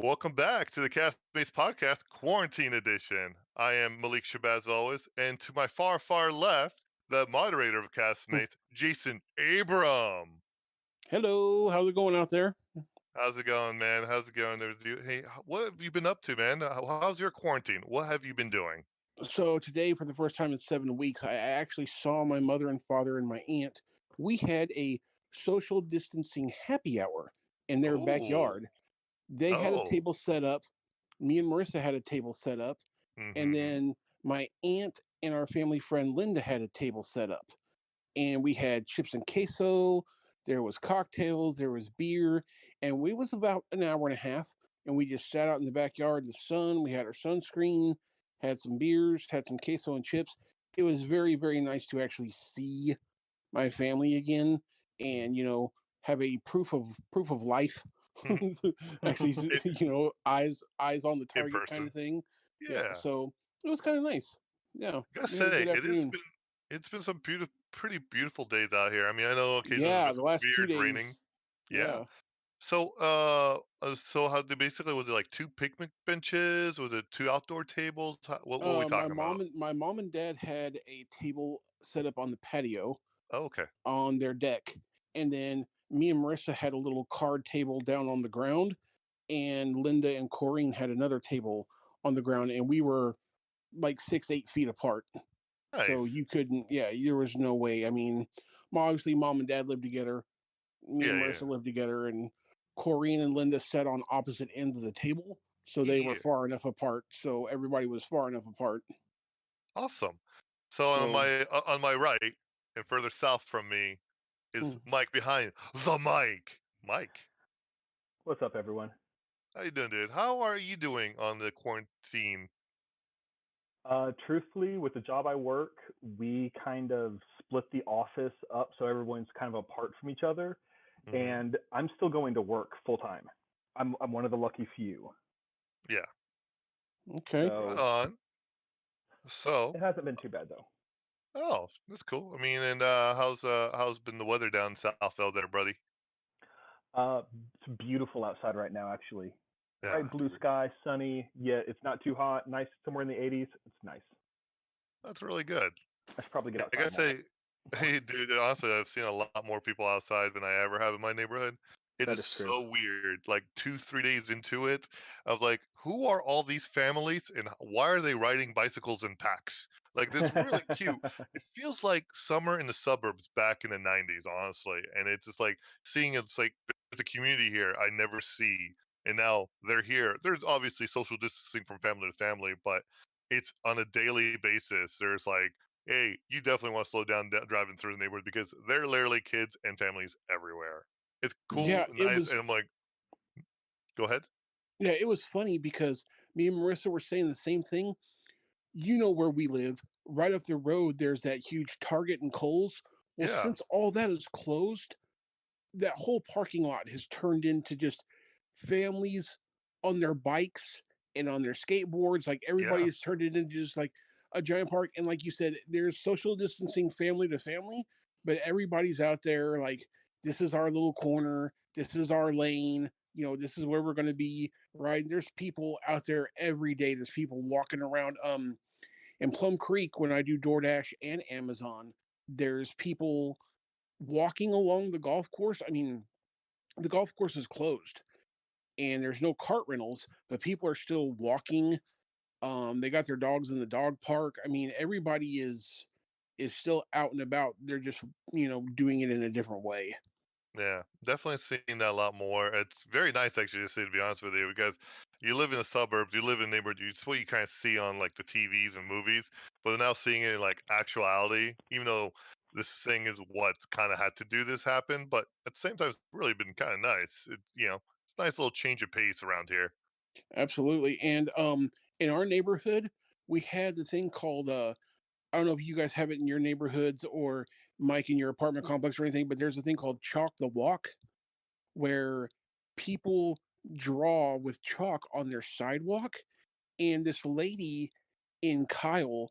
Welcome back to the Cask Mates podcast, Quarantine Edition. I am Maleek as always, and to my far, far left, the moderator of Cask Mates, Jason Abram. Hello, how's it going out there? How's it going, man? How's it going? Hey, what have you been up to, man? How's your quarantine? What have you been doing? So today, for the first time in 7 weeks, I actually saw my mother and father and my aunt. We had a social distancing happy hour in their Oh, backyard. They had a oh, table set up. Me and Marissa had a table set up. And mm-hmm. then my aunt and our family friend Linda had a table set up. And we had chips and queso. There was cocktails. There was beer. And we was about an hour and a half. And we just sat out in the backyard in the sun. We had our sunscreen, had some beers, had some queso and chips. It was very, very nice to actually see my family again and, have a proof of life. Actually, in, eyes on the in target kind person. of thing. Yeah. Yeah, So it was kind of nice. Yeah. I gotta We had a say, good afternoon. it's been some pretty beautiful days out here. I mean, I know occasionally there's Yeah, been the some last two weird raining. days. Yeah. Yeah. So how they basically was it like two picnic benches? Was it two outdoor tables? What were we My talking about? mom and dad had a table set up on the patio Oh, okay. on their deck, and then me and Marissa had a little card table down on the ground, and Linda and Corrine had another table on the ground, and we were like 6-8 feet apart. So Nice. you couldn't. Yeah, there was no way. I mean, obviously, mom and dad lived together. Me Yeah, and yeah, Marissa lived together, and Corrine and Linda sat on opposite ends of the table, so they were yeah. far enough apart. So everybody was far enough apart. Awesome. So So on my right and further south from me is hmm. Mike behind the mic. Mike, What's up, everyone? how you doing, dude? How are you doing on the quarantine? Truthfully, with the job I work, we kind of split the office up so everyone's kind of apart from each other. Mm-hmm. And I'm still going to work full time. I'm one of the lucky few. Yeah. Okay. Right So on. So, it hasn't been too bad though. oh, that's cool. I mean, and how's been the weather down south there, buddy? Uh, it's beautiful outside right now, actually. Yeah, Bright blue dude. sky, sunny. Yeah, it's not too hot. Nice, somewhere in the 80s. It's nice. That's really good. I should probably get I outside gotta more. say, hey, dude, honestly, I've seen a lot more people outside than I ever have in my neighborhood. It That is is true. so weird. Like 2, 3 days into it, I was like, who are all these families and why are they riding bicycles in packs? Like, that's really cute. It feels like summer in the suburbs back in the 90s, honestly. And it's just like seeing it's like there's a community here I never see. And now they're here. There's obviously social distancing from family to family, but it's on a daily basis. There's like, hey, you definitely want to slow down driving through the neighborhood because there are literally kids and families everywhere. It's cool, Yeah, it nice, and was. I'm like, go ahead. Yeah, it was funny because me and Marissa were saying the same thing. You know where we live, right up the road. There's that huge Target and Kohl's. Well, Yeah, since all that is closed, that whole parking lot has turned into just families on their bikes and on their skateboards. Like everybody yeah, has turned it into just like a giant park. And like you said, there's social distancing family to family, but everybody's out there like, this is our little corner. This is our lane. This is where we're going to be. Right. There's people out there every day. There's people walking around. In Plum Creek, when I do DoorDash and Amazon, there's people walking along the golf course. I mean, the golf course is closed and there's no cart rentals, but people are still walking. They got their dogs in the dog park. I mean, everybody is still out and about. They're just doing it in a different way. yeah. Definitely seeing that a lot more. It's very nice actually to see, to be honest with you, because you live in the suburbs, you live in neighborhood, it's what you kind of see on like the TVs and movies, but now seeing it in like actuality, even though this thing is what's kind of had to do this happen, but at the same time, it's really been kind of nice. It's a nice little change of pace around here. Absolutely. And in our neighborhood, we had the thing called I don't know if you guys have it in your neighborhoods or Mike in your apartment complex or anything, but there's a thing called Chalk the Walk where people draw with chalk on their sidewalk. And this lady in Kyle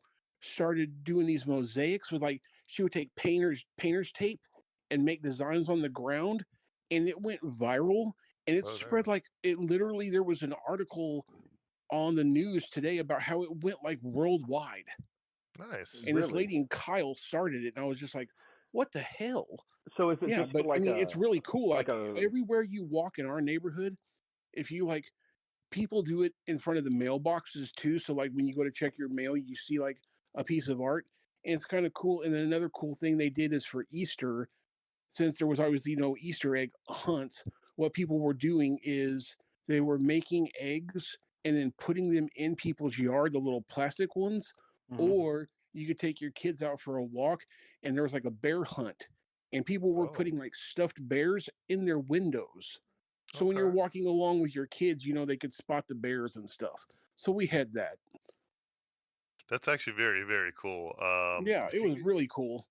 started doing these mosaics with like she would take painter's tape and make designs on the ground, and it went viral. and it Oh, spread damn. like it literally. There was an article on the news today about how it went like worldwide. Nice. And this Really? lady in Kyle started it, and I was just like, "What the hell?" So is it Yeah, just but I like mean, it's a really cool. like Like a everywhere you walk in our neighborhood, if you like, people do it in front of the mailboxes too. So like when you go to check your mail, you see like a piece of art, and it's kind of cool. And then another cool thing they did is for Easter, since there was always Easter egg hunts. What people were doing is they were making eggs and then putting them in people's yard, the little plastic ones, mhm. or you could take your kids out for a walk and there was like a bear hunt and people were Oh, putting like stuffed bears in their windows. So when you're okay. walking along with your kids, they could spot the bears and stuff. So we had that. That's actually very, very cool. Yeah, it If was you, really cool.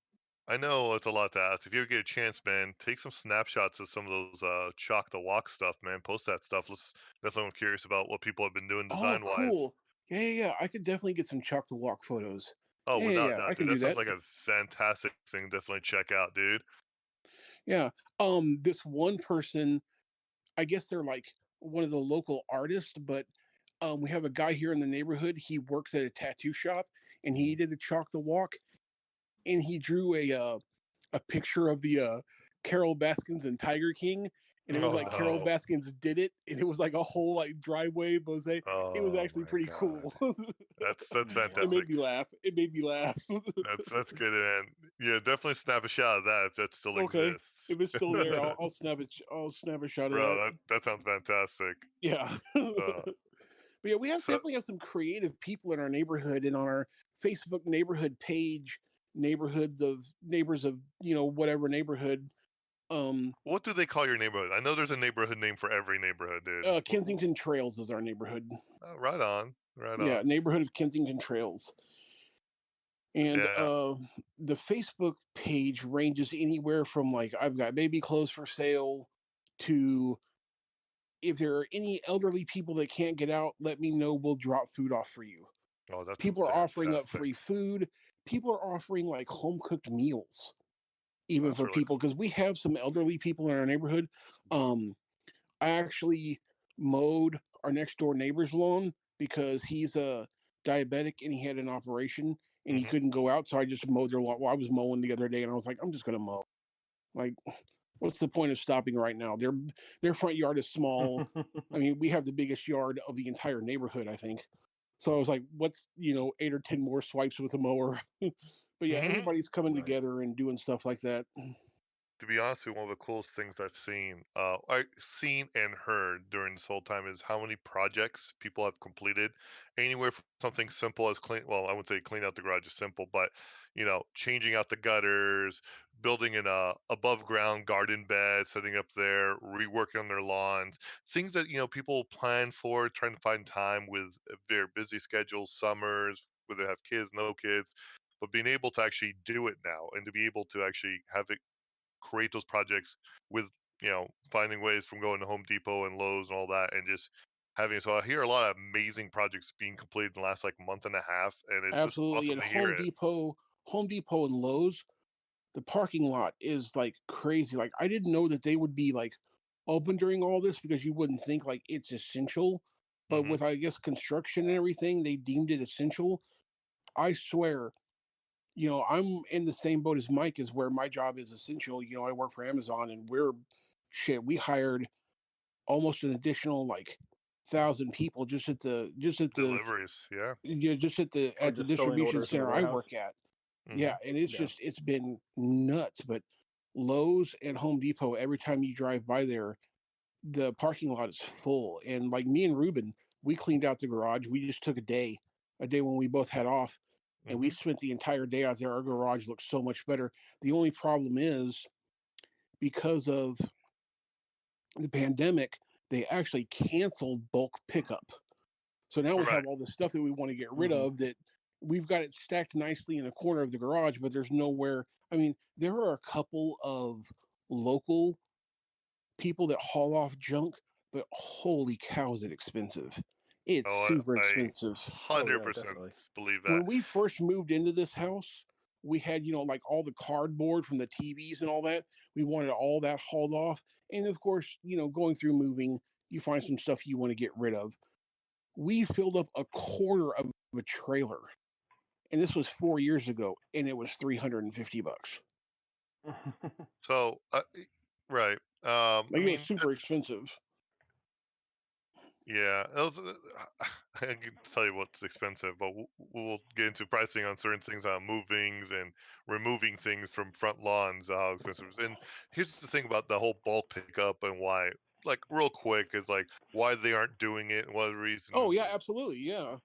I know it's a lot to ask. If you ever get a chance, man, take some snapshots of some of those chalk the walk stuff, man. Post that stuff. Let's definitely I'm curious about what people have been doing Oh, design wise. cool. Yeah, yeah, yeah. I could definitely get some chalk the walk photos. Oh, Yeah, yeah, without yeah. I doubt, dude. can That do sounds that. like a fantastic thing. Definitely check out, dude. Yeah. This one person, I guess they're like one of the local artists, but we have a guy here in the neighborhood. He works at a tattoo shop, and he did a chalk the walk, and he drew a picture of the Carol Baskins and Tiger King, and it was Oh like Carol no. Baskins did it, and it was like a whole like driveway mosaic. It was Oh actually my pretty god. cool. That's It fantastic. made me laugh. It made me laugh. That's good, man. Yeah, definitely snap a shot of that if that still Okay, exists. if it's still there, I'll snap it. I'll snap a shot of Bro, that. that sounds fantastic. Yeah. Uh, But yeah, we have so definitely have some creative people in our neighborhood and on our Facebook neighborhood page, neighborhoods of neighbors of whatever neighborhood. Um, what do they call your neighborhood? I know there's a neighborhood name for every neighborhood, dude. Kensington Trails is our neighborhood. Oh, right on, right Yeah, on. neighborhood of Kensington Trails, and Yeah. the Facebook page ranges anywhere from like I've got baby clothes for sale to if there are any elderly people that can't get out, let me know. We'll drop food off for you. Oh, that's People are offering up fantastic. free food. People are offering like home cooked meals, even That's for really people, because we have some elderly people in our neighborhood. Um, I actually mowed our next door neighbor's lawn because he's a diabetic and he had an operation and he cool. couldn't go out. So I just mowed their lawn. Well, I was mowing the other day and I was like, I'm just going to mow. Like, what's the point of stopping right now? Their front yard is small. I mean, we have the biggest yard of the entire neighborhood, I think. So I was like, what's 8 or 10 more swipes with a mower? But yeah, Hmm. everybody's coming Right. together and doing stuff like that. To be honest with you, one of the coolest things I've seen and heard during this whole time is how many projects people have completed. Anywhere from something simple as clean, well, I wouldn't say clean out the garage is simple, but changing out the gutters, building an above ground garden bed, setting up there, reworking on their lawns, things that people plan for, trying to find time with their busy schedules, summers, whether they have kids, no kids, but being able to actually do it now and to be able to actually have it create those projects with finding ways from going to Home Depot and Lowe's and all that, and just having. So I hear a lot of amazing projects being completed in the last like month and a half, and it's just Absolutely. awesome And to hear it. Home Depot and Lowe's, the parking lot is like crazy. Like I didn't know that they would be like open during all this because you wouldn't think like it's essential. But Hmm. with I guess construction and everything, they deemed it essential. I swear, I'm in the same boat as Mike is where my job is essential. I work for Amazon and we hired almost an additional like 1,000 people Deliveries, yeah. just Or at the just filling distribution orders in the center I warehouse. work at. Hmm. Yeah, and Yeah. it's been nuts. But Lowe's and Home Depot, every time you drive by there, the parking lot is full. And like me and Ruben, we cleaned out the garage. We just took a day when we both had off, and we Hmm. spent the entire day out there. Our garage looks so much better. The only problem is because of the pandemic, they actually canceled bulk pickup. So now we Right. have all the stuff that we want to get rid Hmm. of that we've got it stacked nicely in a corner of the garage, but there's nowhere. I mean, there are a couple of local people that haul off junk, but holy cow, is it expensive. It's Oh, super I expensive. Oh hundred yeah, percent definitely. believe that. When we first moved into this house, We had, like all the cardboard from the TVs and all that. We wanted all that hauled off. And of course, going through moving, you find some stuff you want to get rid of. We filled up a quarter of a trailer. And this was 4 years ago, and it was $350. So, right. I Like, it was mean, super expensive. yeah, I can tell you what's expensive, but we'll get into pricing on certain things on movings and removing things from front lawns, how expensive it is. And here's the thing about the whole bulk pickup and why, like, real quick, is like why they aren't doing it and what are the Oh, reasons yeah, absolutely. Yeah.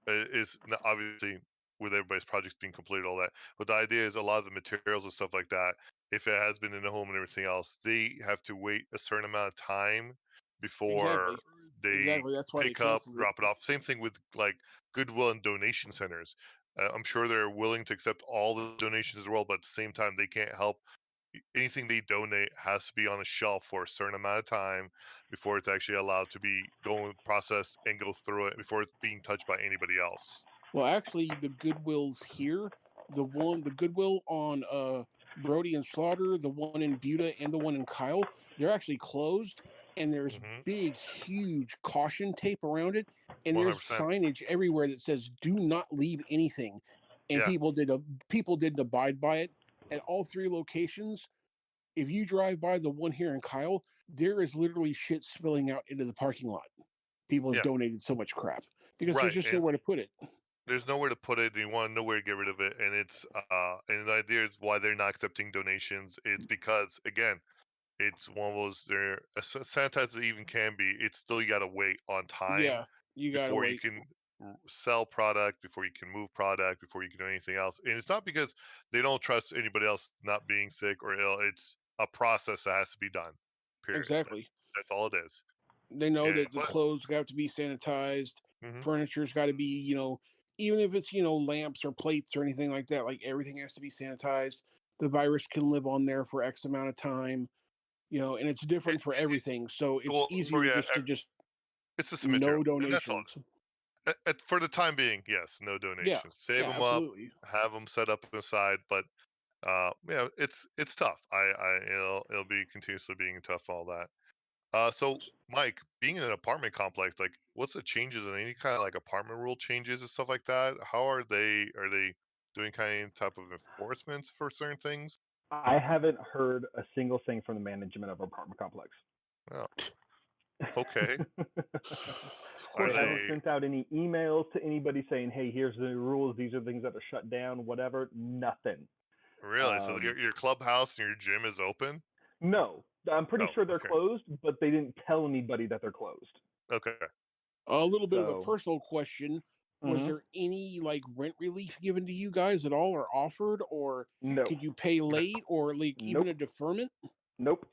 is obviously with everybody's projects being completed, all that. But the idea is a lot of the materials and stuff like that, if it has been in the home and everything else, they have to wait a certain amount of time before Exactly. they Exactly. That's why they pick up, canceled it. drop it off. Same thing with like Goodwill and donation centers. I'm sure they're willing to accept all the donations as well, but at the same time, they can't help. Anything they donate has to be on a shelf for a certain amount of time before it's actually allowed to be going processed and go through it before it's being touched by anybody else. Well, actually, the Goodwills here, the Goodwill on Brody and Slaughter, the one in Buda, and the one in Kyle, they're actually closed, and there's Hmm. big, huge caution tape around it, and there's 100%. signage everywhere that says "Do not leave anything," and Yeah. people didn't abide by it at all three locations. If you drive by the one here in Kyle, there is literally shit spilling out into the parking lot. People have Yeah. donated so much crap because there's Right. just And nowhere to put it. there's nowhere to put it. They want to know where to get rid of it. And and the idea is why they're not accepting donations. It's because, again, it's one of those, they're as sanitized as it even can be. It's still, you got to wait on time Yeah, you gotta before you wait. can sell product, before you can move product, before you can do anything else. And it's not because they don't trust anybody else not being sick or ill. It's a process that has to be done. Period. Exactly. That's all it is. They know Yeah, that the but clothes got to be sanitized. hmm Furniture's got to be, even if it's lamps or plates or anything like that. Like everything has to be sanitized. The virus can live on there for X amount of time. And it's different for everything. So it's well, for easier yeah, just to just it's just the material, no and that's all. donations. For the time being, yes, no Yeah, donations. Save yeah, them up, absolutely. have them set up aside. But yeah, it's tough. It'll be continuously being tough. All that. So Mike, being in an apartment complex, like, what's the changes in any kind of like apartment rule changes and stuff like that? How are they? Are they doing kind of type of enforcements for certain things? I haven't heard a single thing from the management of our apartment complex. Oh, okay. Of Are They course haven't not. they sent out any emails to anybody saying, "Hey, here's the rules. These are things that are shut down. Whatever." Nothing. really? So Um, your clubhouse and your gym is open? no, I'm pretty Oh, sure they're okay. closed, but they didn't tell anybody that they're closed. Okay. A little bit of a So, personal question. Was mhm, there any like rent relief given to you guys at all or offered, or no, could you pay late or like even a nope, deferment? nope,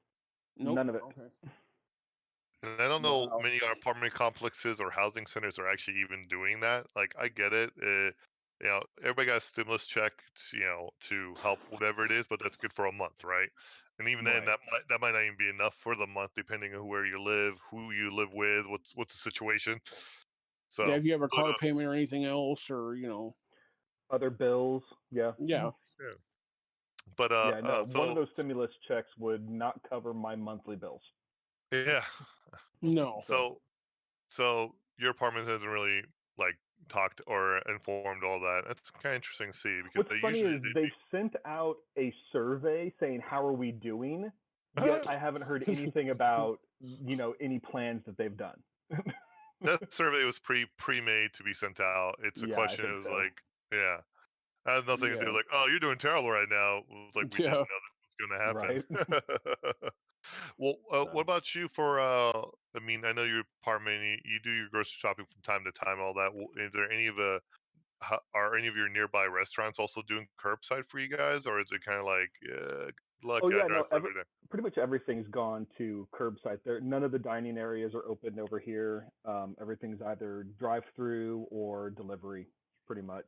Nope. none of it. Okay. And I don't know Wow. many apartment complexes or housing centers are actually even doing that. Like, I get it. Everybody got a stimulus check, to help whatever it is, but that's good for a month, right? And even then, Right. that might not even be enough for the month, depending on where you live, who you live with, what's the situation. Yeah, So, if you have a but car payment or anything else, or Other bills, yeah. yeah, yeah, but Yeah, no, one of so those stimulus checks would not cover my monthly bills. yeah, no. So, so your apartment hasn't really like talked or informed all that. That's kind of interesting to see because what's they funny usually is they've sent out a survey saying, "How are we doing?" Yet I haven't heard anything about, any plans that they've done. that survey was pre-made to be sent out. It's a Yeah, I question. think It was so. like, yeah, it has nothing to do Yeah, like, oh, you're doing terrible right now. It was like we didn't yeah. know that was Right. going to happen. Well, what So about you for? I mean, I know your apartment. You do your grocery shopping from time to time. All that. Is there any of the are any of your nearby restaurants also doing curbside for you guys, or is it kind of like, yeah, good luck, Oh I yeah, drive no, further there? pretty much everything's gone to curbside. There, none of the dining areas are open over here. Everything's either drive-through or delivery, pretty much.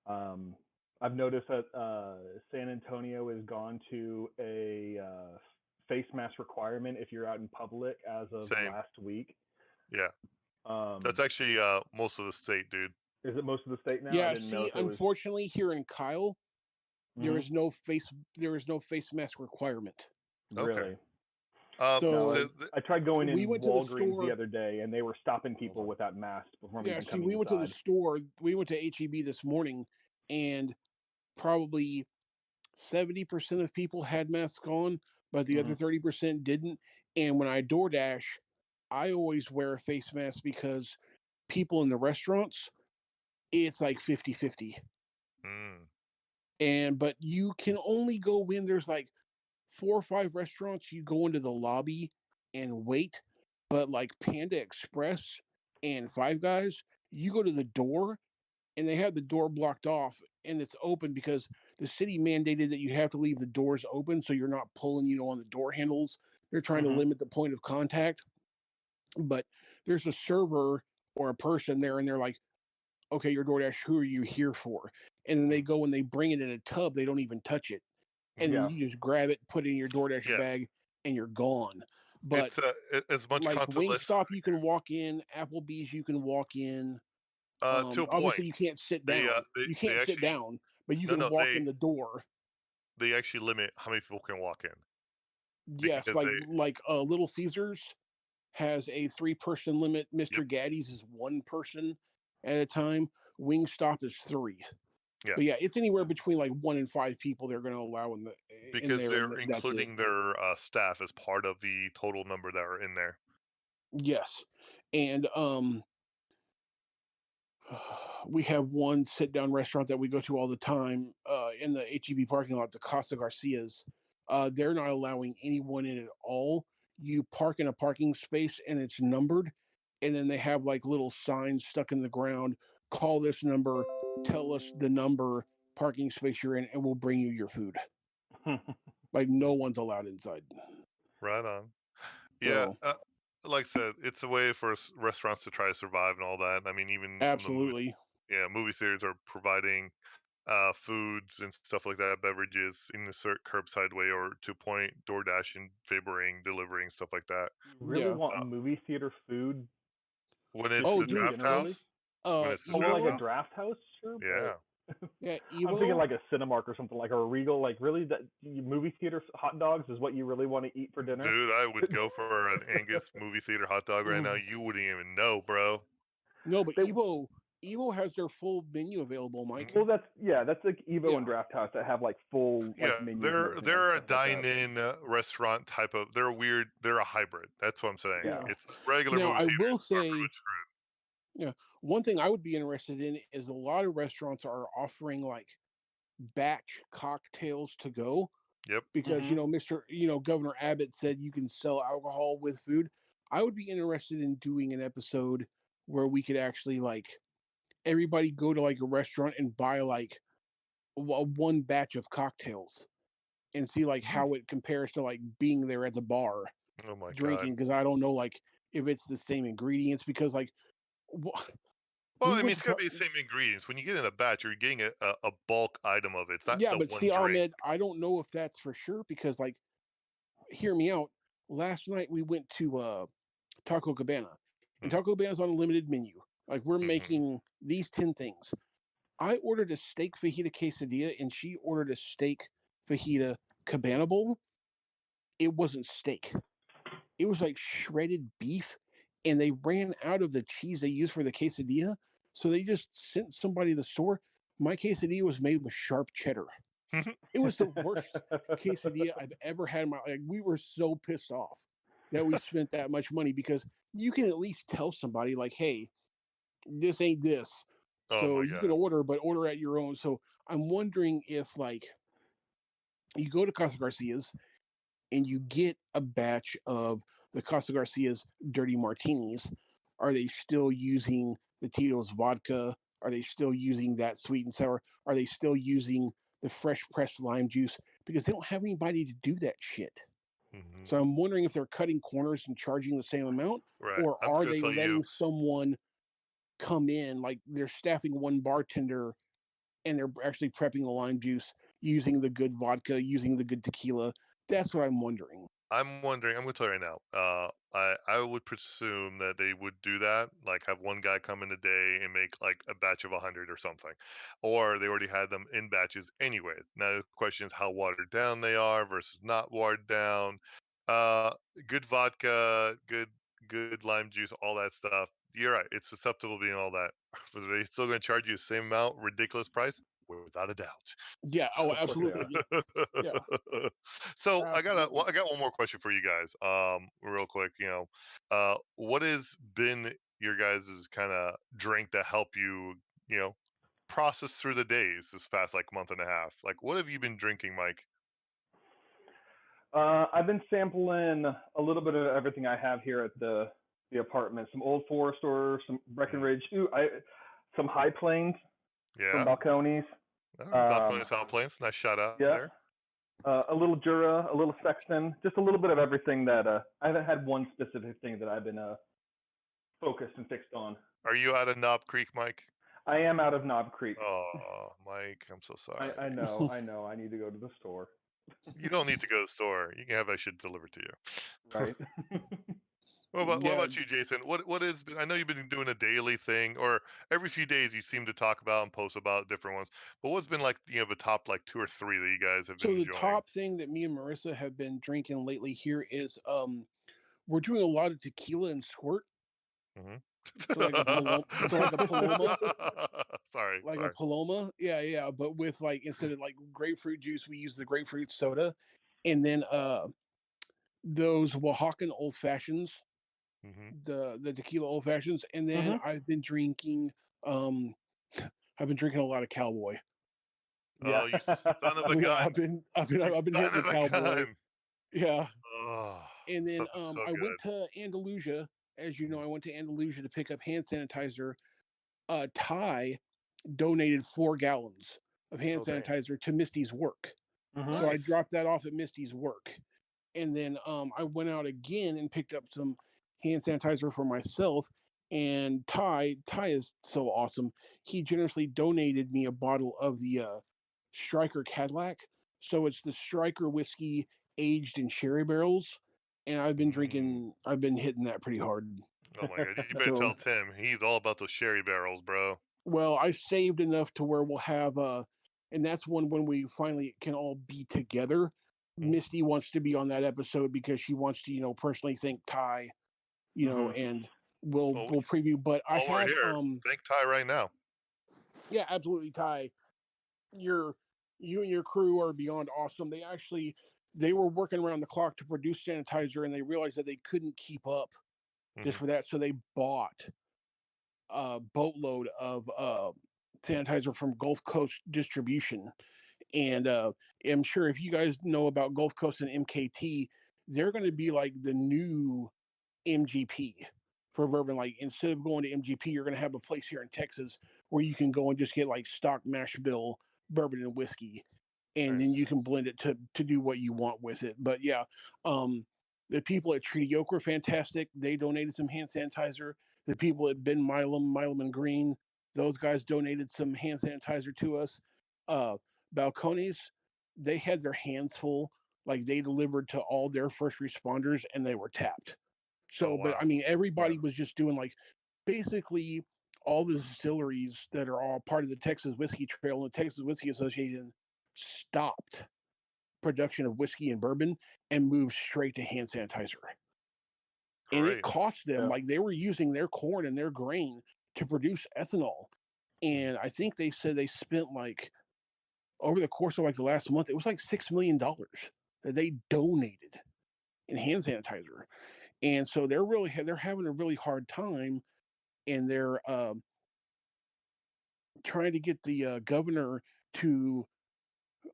Um, I've noticed that San Antonio has gone to a face mask requirement if you're out in public as of Same. last week. Yeah, that's Um, actually most of the state, dude. is it most of the state now? I Yeah, didn't know see, if it was. unfortunately, here in Kyle, there Hmm. is no face mask requirement. Okay. Really? No, So So I tried going we in went to the Walgreens the store. other day, and they were stopping hold people on. without masks before Yeah, even see, coming we went to the inside. store. We went to HEB this morning, and probably 70% of people had masks on, but the Hmm. other 30% didn't. And when I DoorDash, I always wear a face mask because people in the restaurants, it's like 50-50. Mm. But you can only go in, there's like 4 or 5 restaurants you go into the lobby and wait. But like Panda Express and Five Guys, you go to the door and they have the door blocked off and it's open because the city mandated that you have to leave the doors open so you're not pulling, on the door handles. They're trying to Hmm. limit the point of contact. But there's a server or a person there and they're like, okay, your DoorDash, who are you here for? And then they go and they bring it in a tub. They don't even touch it. And then Yeah. you just grab it, put it in your DoorDash Yeah. bag, and you're gone. But It's as much like contactless. Wingstop, you can walk in. Applebee's, you can walk in. To a Obviously, point. you can't sit They down. You they can't sit actually down, but you no can no walk in the door. they actually limit how many people can walk in Yes, because they like Little Caesars has a 3-person limit. yep Mr. Gaddy's is 1 person at a time. Wingstop is 3. yeah But yeah, it's anywhere between like 1 and 5 people they're going to allow in because there, and they're that's it. including their staff as part of the total number that are in there. Yes, and we have one sit down restaurant that we go to all the time in the HEB parking lot, the Casa Garcia's. They're not allowing anyone in at all. You park in a parking space and it's numbered, and then they have like little signs stuck in the ground. Call this number, tell us the number parking space you're in, and we'll bring you your food. Like no one's allowed inside. Right on. Yeah, So like I said, it's a way for restaurants to try to survive and all that. I mean, even some of the absolutely, movie theaters are providing foods and stuff like that, beverages in a certain curbside way, or to point DoorDash and favoring delivering stuff like that. You really yeah. want Uh, movie theater food when it's to Oh, the eat dude, draft generally? house, when it's the Oh, draft like a Evo, house, draft house, sure, but yeah, yeah, I'm thinking Evo. like a Cinemark or something, like a Regal. Like, really, that movie theater hot dogs is what you really want to eat for dinner? dude, I would go for an Angus movie theater hot dog right now. You wouldn't even know, bro. No, but They, Evo has their full menu available, Mike. well, Hmm. that's like Evo Yeah, and Draft House that have like full like Yeah, menus and they're everything and they're a stuff like that. dine-in restaurant type of. They're weird. They're a hybrid. That's what I'm saying. Yeah. yeah. It's regular Now movie I will theaters are say, yeah, one thing I would be interested in is a lot of restaurants are offering like batch cocktails to go pretty screwed. because Mhm. Governor Abbott said you can sell alcohol with food. I would be interested in doing an episode where we could actually like everybody go to like a restaurant and buy like one batch of cocktails and see like Mhm. how it compares to like being there at the bar Yep. Oh my god. drinking, because I don't know like if it's the same ingredients, because like Well, we I mean, went it's to gotta be the same ingredients. When you get in a batch, you're getting a bulk item of it. It's not yeah, the but one see, drink. Ahmed, I don't know if that's for sure because like hear me out. Last night we went to Taco Cabana, and Mm, Taco Cabana's on a limited menu. Like we're mhm. making these 10 things. I ordered a steak fajita quesadilla and she ordered a steak fajita cabana bowl. It wasn't steak. It was like shredded beef, and they ran out of the cheese they used for the quesadilla, so they just sent somebody to the store. My quesadilla was made with sharp cheddar. It was the worst quesadilla I've ever had in my life. Like, we were so pissed off that we spent that much money because you can at least tell somebody like, "Hey, this ain't this." Oh So my you can god. order, but order at your own. So I'm wondering if like you go to Casa Garcia's and you get a batch of the Casa Garcia's dirty martinis, are they still using the Tito's vodka? Are they still using that sweet and sour? Are they still using the fresh pressed lime juice? Because they don't have anybody to do that shit. Hmm. So I'm wondering if they're cutting corners and charging the same amount, Right. or I'm just are gonna they tell you. letting someone come in, like they're staffing one bartender and they're actually prepping the lime juice using the good vodka, using the good tequila. That's what I'm wondering. I'm wondering. I'm going to tell you right now. I would presume that they would do that, like have one guy come in a day and make like a batch of 100 or something, or they already had them in batches anyways. Now the question is how watered down they are versus not watered down. Uh, Good vodka, good lime juice, all that stuff. You're right. It's susceptible to being all that. But are they still going to charge you the same amount, ridiculous price? Without a doubt. Yeah. Oh, Of course they are. absolutely. Yeah. So Absolutely. I got one more question for you guys. Real quick, what has been your guys' kind of drink to help you, you know, process through the days this past like month and a half? Like, what have you been drinking, Mike? I've been sampling a little bit of everything I have here at the apartment. Some Old Forester, some Mm, Breckenridge, some High Plains from yeah. Balcones. All right, Um, Balcones Hot Plains. Nice shout out yeah, there. a little Jura, a little Sexton, just a little bit of everything that I haven't had one specific thing that I've been focused and fixed on. Are you out of Knob Creek, Mike? I am out of Knob Creek. Oh, Mike, I'm so I sorry. know, I know. I need to go to the store. You don't need to go to the store. You can have that shit delivered to you. Right. What Yeah. about you, Jason? What is I know you've been doing a daily thing, or every few days you seem to talk about and post about different ones. But what's been like the top like two or three that you guys have been So the enjoying? top thing that me and Marissa have been drinking lately here is we're doing a lot of tequila and squirt. Hmm. So like a paloma. So like a paloma. Sorry, Like a sorry. paloma. Yeah, yeah. But with like instead of like grapefruit juice, we use the grapefruit soda, and then those Oaxacan old fashions, Hmm. the tequila old fashions, and then Mhm. um I've been drinking a lot of Cowboy. Yeah. Oh, you son of a Yeah, gun! You I've been son hitting the of a Cowboy. gun! Yeah, Oh, and then stuff is so I went good. to Andalusia. As you know, Mhm. I went to Andalusia to pick up hand sanitizer. Ty donated 4 gallons of hand Oh, dang. sanitizer to Misty's work. Mhm. So I Nice. dropped that off at Misty's work. And then I went out again and picked up some hand sanitizer for myself. And Ty is so awesome. He generously donated me a bottle of the Striker Cadillac. So it's the Striker whiskey aged in sherry barrels. And Mm. I've been hitting that pretty hard. Oh my god, you better So, tell Tim. He's all about those sherry barrels, bro. well, I saved enough to where we'll have and that's when we finally can all be together. Mhm. Misty wants to be on that episode because she wants to, personally thank Ty, Mhm. and Well, we'll preview. But I while we're have here, thank Ty right now. yeah, absolutely, Ty. Your you and your crew are beyond awesome. They were working around the clock to produce sanitizer, and they realized that they couldn't keep up just Hmm. for that, so they bought a boatload of sanitizer from Gulf Coast Distribution. And I'm sure if you guys know about Gulf Coast and MKT, they're going to be like the new MGP for bourbon. Like instead of going to MGP, you're going to have a place here in Texas where you can go and just get like stock mash bill bourbon and whiskey, and then Nice. you can blend it to do what you want with it. But yeah, um, the people at Treaty Oak were fantastic. They donated some hand sanitizer. The people at Ben Milam and Green, those guys donated some hand sanitizer to us. Balcones, they had their hands full. Like they delivered to all their first responders, and they were tapped. Oh So, but I wow. mean, everybody Wow. was just doing like basically all the distilleries that are all part of the Texas Whiskey Trail and the Texas Whiskey Association stopped production of whiskey and bourbon and moved straight to hand sanitizer. And it Great. cost them Yeah. like they were using their corn and their grain to produce ethanol. Mhm. And I think they said they spent like over the course of like the last month, it was like $6 million that they donated in hand sanitizer. And so they're having a really hard time, and they're trying to get the governor to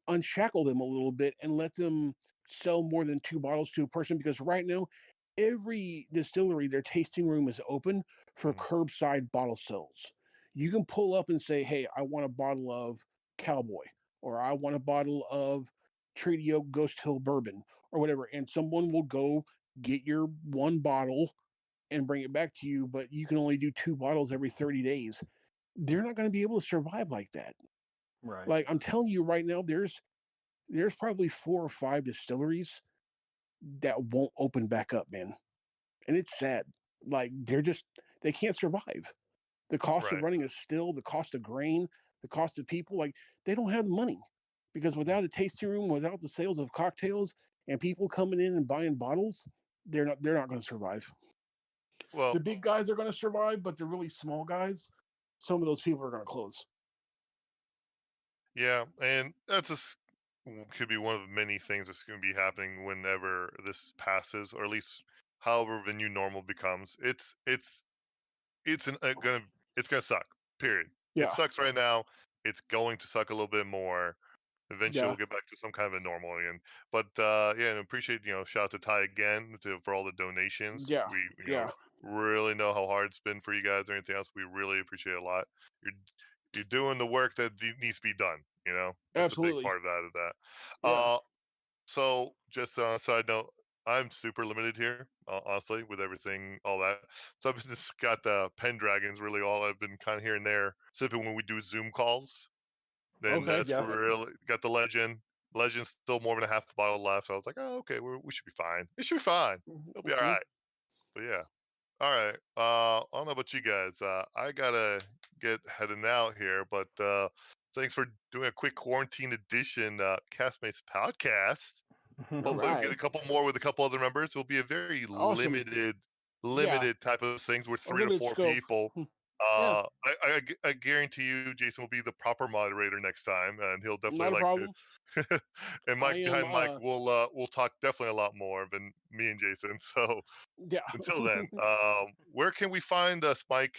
unshackle them a little bit and let them sell more than 2 bottles to a person, because right now every distillery, their tasting room is open for Mhm. curbside bottle sales. You can pull up and say, hey, I want a bottle of Cowboy, or I want a bottle of Treaty Oak Ghost Hill bourbon, or whatever, and someone will go get your one bottle and bring it back to you, but you can only do 2 bottles every 30 days. They're not going to be able to survive like that. Right. Like I'm telling you right now, there's probably 4 or 5 distilleries that won't open back up, man. And it's sad. Like they can't survive. The cost of Right. running is still the cost of grain, the cost of people. Like they don't have the money because without a tasting room, without the sales of cocktails and people coming in and buying bottles, they're not going to survive. The Well, big guys are going to survive, but the really small guys, some of those people are going to close. yeah, and that's just could be one of many things that's going to be happening whenever this passes, or at least however the new normal becomes. Gonna it's gonna suck. Period. It Yeah, sucks right now. It's going to suck a little bit more. Eventually, yeah, we'll get back to some kind of a normal again. But yeah, and appreciate shout out to Ty again for all the donations. yeah, We yeah. really know how hard it's been for you guys or anything else. We really appreciate it a lot. You're you're doing the work that needs to be done. That's a big Absolutely. part of that. Yeah. So just on a side note, I'm super limited here, honestly, with everything, all that. So I've just got the Pendragons, really all I've been kind of here and there sipping when we do Zoom calls. Then Okay. that's Yeah. really got the Legend. Legend's still more than half the bottle left. So I was like, oh, okay, we should be fine. It should be fine. It'll be all Mm-hmm. right. But yeah. All right. I don't know about you guys. I gotta get heading out here, but thanks for doing a quick quarantine edition Castmates podcast. All Hopefully, we'll get right. a couple more with a couple other members. It'll be a very Awesome. Yeah. limited type of things with A three to limited four scope. people. Yeah. I guarantee you, Jason will be the proper moderator next time, and he'll definitely Not a like problem. to. And I Mike, am. behind Mike, we'll talk definitely a lot more than me and Jason. So Yeah. until then, where can we find us, Mike?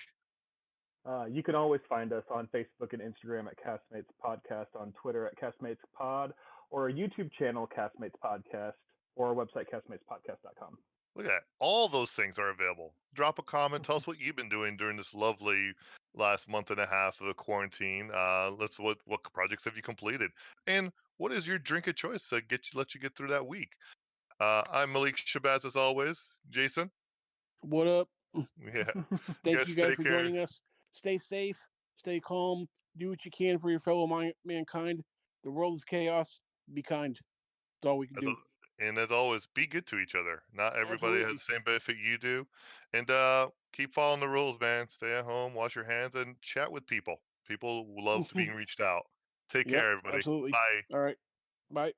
You can always find us on Facebook and Instagram at Castmates Podcast, on Twitter at Castmates Pod, or our YouTube channel, Castmates Podcast, or our website, castmatespodcast.com. Look at that. All those things are available. Drop a comment. Tell us what you've been doing during this lovely last month and a half of the quarantine. What projects have you completed, and what is your drink of choice to let you get through that week? I'm Malik Shabazz as always. Jason, What up? yeah, you Thank guys you guys take for care. joining us. Stay safe. Stay calm. Do what you can for your fellow mankind. The world is chaos. Be kind. That's all we can As do. and as always, be good to each other. Not everybody has Absolutely. the same benefit you do, and keep following the rules, man. Stay at home, wash your hands, and chat with people. People love to being reached out. Take Yep. care, everybody. Absolutely. Bye. All right. Bye.